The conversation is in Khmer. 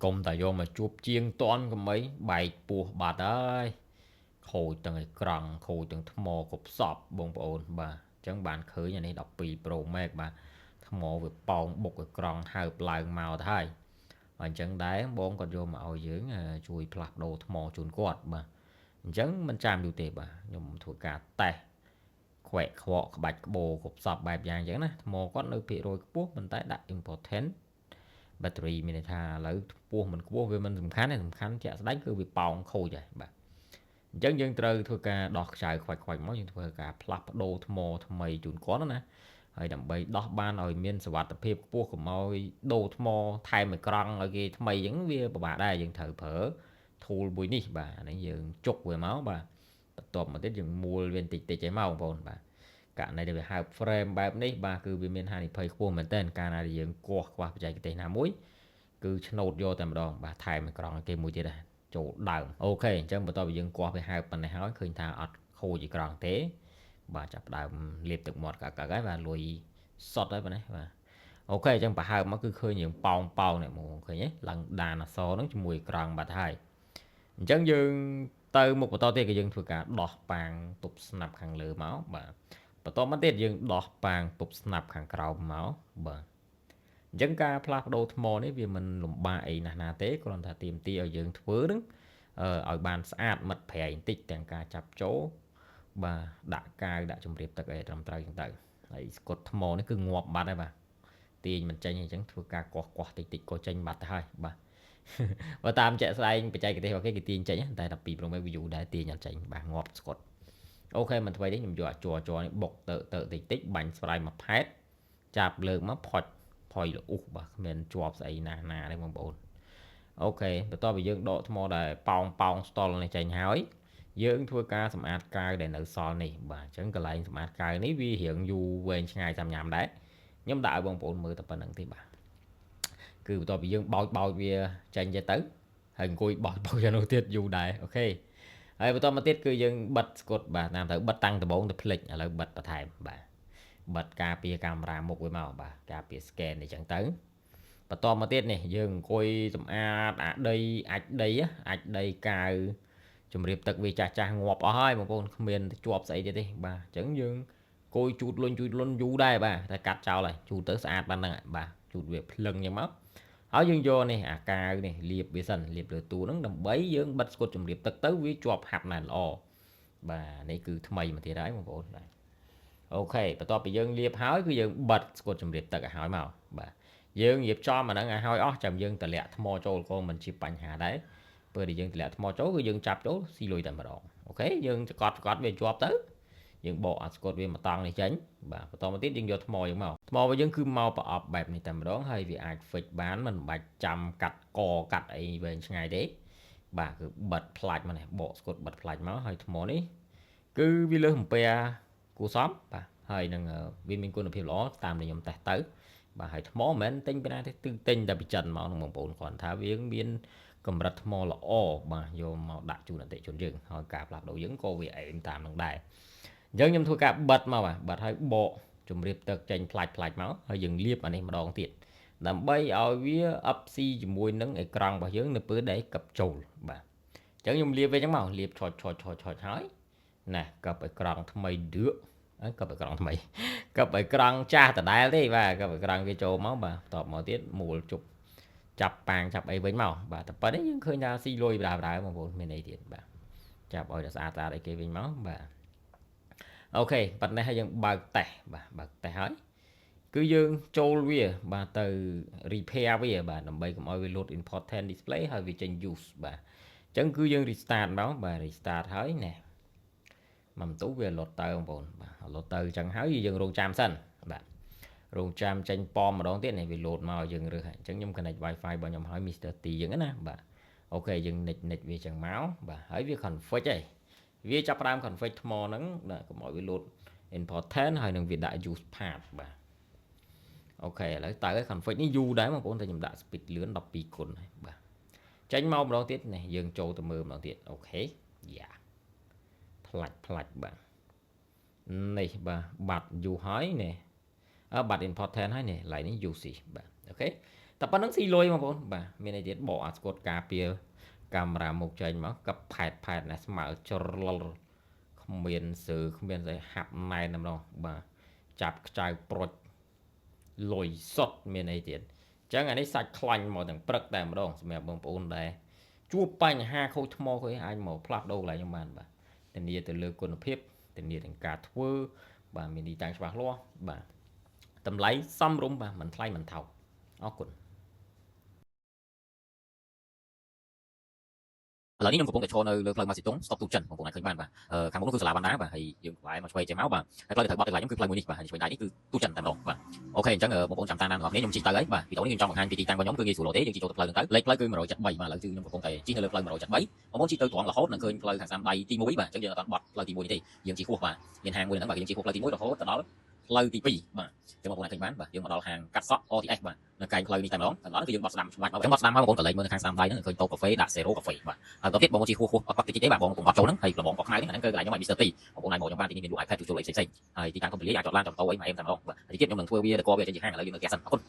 កុំតែយកមកជួបជាងតន់កុំអីបែកពោះបាត់ហើយខូចទាំងឯក្រង់ខូចទាំងថ្មគប់សពបងប្អូនបាទអញ្ចឹងបានឃើញអានេះ12 Pro Max បាទថ្មវាប៉ោងបុកឲ្យក្រង់ហើបឡើងមកទៅហើយអញ្ចឹងដែរបងគាត់យកមកឲ្យយើងជួយផ្លាស់ប្ដូរថ្មជូនគាត់បាទអញ្ចឹងមិនចាំយូរទេបាទខ្ញុំធ្វើការតេស្តខ្វែកខ្វក់ក្បាច់ក្បូរគ្រប់សពបែបយ៉ាងអញ្ចឹងណាថ្មគាត់នៅភាគរយខ្ពស់ប៉ុន្តែដាក់ important battery មានន័យថាឥឡូវខ្ពស់មិនខ្ពស់វាមិនសំខាន់ទេសំខាន់ជាក់ស្ដែងគឺវាប៉ោងខូចហើយបាទអញ្ចឹងយើងត្រូវធ្វើការដោះខ្ចៅខ្វាច់មកយើងធ្វើការផ្លាស់ប្ដូរថ្មថ្មីជូនគាត់ណាហើយដើម្បីដោះបានឲ្យមានសុវត្ថិភាពខ្ពស់កុំឲ្យដូរថ្មថែមឲ្យក្រង់ឲ្យគេថ្មីអញ្ចឹងវាពិបាកដែរយើងត្រូវប្រើ tool មួយនេះបាទអានេះយើងជុកវាមកបាទបន្ទាប់មកទៀតយើងមួលវាបន្តិចៗឲ្យមកបងប្អូនបាទករណីដែលវាហើប frame បែបនេះបាទគឺវាមានហានិភ័យខ្ពស់មែនទែនកាលណាដែលយើងគោះខ្វះបច្ចេកទេសណាមួយគឺឆ្នោតយកតែម្ដងបាទថែមក្រង់ឲ្យគេមួយទៀតដែរចូលដើមអូខេអញ្ចឹងបន្ទាប់ពីយើងគោះវាហើបប៉ុណ្ណេះហើយឃើញថាអត់ខូចក្រង់ទេបាទចាប់ដើមលាបទឹកមាត់កាក់ហើយបាទលុយសុតហើយប៉ុណ្ណេះបាទអូខេអញ្ចឹងបើហើបមកគឺឃើញយើងប៉ោងនេះមកឃើញទេឡើងដានអសហ្នឹងជាមួយក្រង់បាត់ហើយអញ្ចឹងយើងទៅមុខបន្តទៀតគឺយើងធ្វើការដោះប៉ាងទប់ស្នាប់ខាងលើមកបាទបន្តមកទៀតយើងដោះប៉ាងទប់ស្នាប់ខាងក្រោមមកបាទអញ្ចឹងការផ្លាស់ប្ដូរថ្មនេះវាមិនលំបាកអីណាស់ណាទេគ្រាន់តែទាមទារឲ្យយើងធ្វើនឹងឲ្យបានស្អាតមិត្តប្រៃបន្តិចទាំងការចាប់ចូលបាទដាក់កាវដាក់ជំរាបទឹកឲ្យត្រឹមត្រូវចឹងទៅហើយស្កុតថ្មនេះគឺងាប់បាត់ហើយបាទទាញមិនចេញអញ្ចឹងធ្វើការកោះតិចក៏ចេញបាត់ទៅហើយបាទបើតាមជាក់ស្ដែងបច្ចេកទេសរបស់គេទាញចេញតែ12 Pro Max view ដែរទាញអត់ចេញបាទងាប់ស្កុតអូខេមិនធ្វើទេខ្ញុំយកអាជ័រនេះបុកទៅតិចបាញ់ស្រាយមកផែតចាប់លើកមកផុចផុយលឧសបាទគ្មានជាប់ស្អីណាទេបងប្អូនអូខេបន្ទាប់ពីយើងដកថ្មដែលប៉ោងស្ទល់នេះចេញហើយយើងធ្វើការសម្អាតកាវដែលនៅសល់នេះបាទអញ្ចឹងកន្លែងសម្អាតកាវនេះវារៀងយូរវែងឆ្ងាយតាមញ៉ាំដែរខ្ញុំដាក់ឲ្យបងប្អូនមើលតែប៉ុណ្្នឹងទេបាទគឺបន្ទាប់ពីយើងបោចវាចេញទៅហើយអង្គុយបោចយ៉ាងនោះទៀតយូរដែរអូខេហើយបន្តមកទៀតគឺយើងបិទស្កុតបាទតាមត្រូវបិទតាំងដំបូងទៅភ្លេចឥឡូវបិទបន្ថែមបាទបិទការពារកាមេរ៉ាមុខវាមកបាទការពារ scan អញ្ចឹងទៅបន្តមកទៀតនេះយើងអង្គុយសម្អាតអាចដីកាវជំរាបទឹកវាចាស់ងាប់អស់ហើយបងប្អូនគ្មានជាប់ស្អីទៀតទេបាទអញ្ចឹងយើងគួយជូតលុញយូរដែរបាទតែកាត់ចោលហើយជូតទៅស្អាតបានហ្នឹងបាទជូតវាភ្លឹងអញ្ចឹងមកហើយយើងយកនេះអាកាវនេះលាបវាសិនលាបលើទូហ្នឹងដើម្បីយើងបិទស្កុតជំរាបទឹកទៅវាជាប់ហាប់ណែនល្អបាទនេះគឺថ្មីមកទៀតហើយបងប្អូនបាទអូខេបន្ទាប់ពីយើងលាបហើយគឺយើងបិទស្កុតជំរាបទឹកឲ្យហើយមកបាទយើងរៀបចំអាហ្នឹងឲ្យហើយអស់ចាំយើងតម្លាក់ថ្មចូលក៏មិនជាបញ្ហាដែរពេលដែលយើងតម្លាក់ថ្មចូលគឺយើងចាប់ចូលស៊ីលុយតែម្ដងអូខេយើងចកត់វាជាប់ទៅយើងបកអាស្កុតវាមកតង់នេះចេញបាទបន្តមកទៀតយើងយកថ្មយើងមកថ្មរបស់យើងគឺមកប្រអប់បែបនេះតែម្ដងហើយវាអាច fix បានមិនបាច់ចាំកាត់កកាត់អីវែងឆ្ងាយទេបាទគឺបិទផ្លាច់មកនេះបកស្កុតបិទផ្លាច់មកហើយថ្មនេះគឺវាលើសអំពែគូសមបាទហើយនឹងវាមានគុណភាពល្អតាមដែលខ្ញុំតេស្តទៅបាទហើយថ្មមិនមែនទិញពីណាទេទិញតែពីចិនមកនឹងបងប្អូនគ្រាន់ថាវាមានកម្រិតថ្មល្អបាទយកមកដាក់ជូនអតិថិជនយើងហើយការផ្លាស់ប្ដូរយើងក៏វាអែមតាមនឹងដែរអញ្ចឹងខ្ញុំធ្វើការបិទមកបាទហើយបកជំរាបទឹកចេញផ្លាច់មកហើយយើងលាបអានេះម្ដងទៀតដើម្បីឲ្យវាអឹបស៊ីជាមួយនឹងអេក្រង់របស់យើងនៅពេលដែលកັບចូលបាទអញ្ចឹងខ្ញុំលាបវាអញ្ចឹងមកលាបឆោចហើយណាកັບអេក្រង់ថ្មីដឿកកັບអេក្រង់ថ្មីកັបអេក្រង់ចាស់ដដែលទេបាទកັບអេក្រង់វាចូលមកបាទតបមកទៀតមូលជប់ចាប់ប៉ាងចាប់អីវិញមកបាទតែប៉ុណ្្នេះយើងឃើញថាស៊ីលុយដើរបងប្អូនមានអីទៀតបាទចាប់ឲ្យតែស្អាតអីគេវិញមកបាទអូខេប៉ុណ្ណេះហើយយើងបើកតេស្តបាទបើកតេស្តហើយគឺយើងចូលវាបាទទៅ repair វាបាទដើម្បីកុំឲ្យវា load important display ហើយវាចេញ use បាទអញ្ចឹងគឺយើង restart មកបាទ restart ហើយណែមកបន្ទូវា load ទៅបងប្អូនបាទ load ទៅអញ្ចឹងហើយយើងរងចាំសិនបាទរងចាំចេញប៉មម្ដងទៀតនេះវា load មកយើងរើសអញ្ចឹងខ្ញុំ connect wifi របស់ខ្ញុំហើយ Mr. T អញ្ចឹងណាបាទអូខេយើង nick វាអញ្ចឹងមកបាទហើយវា config ហើយវាចាប់ផ្ដើម config ថ្មហ្នឹងកុំឲ្យវា load important ហើយនឹងវាដាក់ use path បាទអូខេឥឡូវតើ config នេះយូរដែរបងប្អូនតែខ្ញុំដាក់ speed លឿន12គុណហើយបាទចេញមកម្ដងទៀតនេះយើងចូលទៅមើលម្ដងទៀតអូខេយ៉ាផ្លាច់បាទនេះបាទបាត់យូរហើយនេះបាត់ important ហើយនេះ line នេះ UC បាទអូខេ តែប៉ុណ្្នឹងស៊ីលុយបងប្អូនបាទមានអីទៀតបកអាស្កុតការពារកាមេរ៉ាមុខចេញមកក៏ផែតណាស្មើច្រលគ្មានសើគ្មានស្អីហាប់ណែនម្ដងបាទចាប់ខ្ចៅប្រុចលុយសុតមានអីទៀតអញ្ចឹងអានេះសាច់ខ្លាញ់មកទាំងព្រឹកតែម្ដងសម្រាប់បងប្អូនដែរជួបបញ្ហាខូចថ្មខូចអាចមកផ្លាស់ប្ដូរកន្លែងខ្ញុំបានបាទធានាទៅលើគុណភាពធានាទាំងការធ្វើបាទមានទីតាំងច្បាស់លាស់បាទតម្លៃសមរម្យបាទមិនថ្លៃមិនថោកអរគុណ ឥឡូវនេះខ្ញុំកំពុងតែឈរនៅលើផ្លូវម៉ាស៊ីតុងស្តុកទូចិនបងប្អូនអាចឃើញបានបាទខាងមុខនោះគឺសាលាបណ្ណាបាទហើយយើងក្បែរមកឆ្វេងចេញមកបាទហើយផ្លូវទៅត្រូវបត់ទៅឡើងខ្ញុំគឺផ្លូវមួយនេះបាទហើយឆ្វេងដៃនេះគឺទូចិនតែម្ដងបាទអូខេអញ្ចឹងបងប្អូនចាំតាមដានទាំងអស់គ្នាខ្ញុំជិះទៅហើយបាទវីដេអូនេះខ្ញុំចង់បង្ហាញពីទីតាំងរបស់ខ្ញុំគឺងាយស្រួលទេយើងជិះចូលទៅផ្លូវហ្នឹងទៅលេខផ្លូវគឺ173បាទឥឡូវគឺខ្ញុំកំពុងតែជិះនៅលើផ្លូវ173បងប្អូនជិះទៅត្រង់រហូតនឹងឃើញផ្លូវខាងស្ដាំដៃទី1បាទអញ្ចឹងយើងអត់បត់ផ្លូវទី1នេះទេយើងជិះហួសបាទមានហាងមួយហ្នឹងបាទយើងជិះហួសផ្លូវទី1រហូតទៅដល់ផ្លូវទី2បាទអញ្ចឹងបងប្អូនអាចឃើញបានបាទយើងមកដល់ហាងកាត់សក់ OTS បាទនៅកែងផ្លូវនេះតែម្ដងដល់គឺយើងបត់ស្ដាំច្បាច់មកខ្ញុំបត់ស្ដាំមកបងប្អូនក៏លេខមើលនៅខាងស្ដាំដៃហ្នឹងឃើញតូបកាហ្វេដាក់ zero កាហ្វេបាទហើយដល់ទៀតបងប្អូនជិះហួសអត់បត់តិចទេបាទបងប្អូនបត់ចូលហ្នឹងហើយប្របងបត់ខ្មៅនេះអាហ្នឹងគឺកន្លែងខ្ញុំឲ្យ Mr. T បងប្អូនអាចមកខ្ញុំបានទីនេះមានលក់ iPad ជួសជុលអីផ្សេងៗហើយទីតាំងកុំព្រីអាចចតឡានចតតូអីមកអេមតែម្ដងបាទហើយទៀតខ្ញុំនឹងធ្វើវាតកវាចេញជាហាងឥឡូវយើងនៅផ្ទះសិនអរគុណ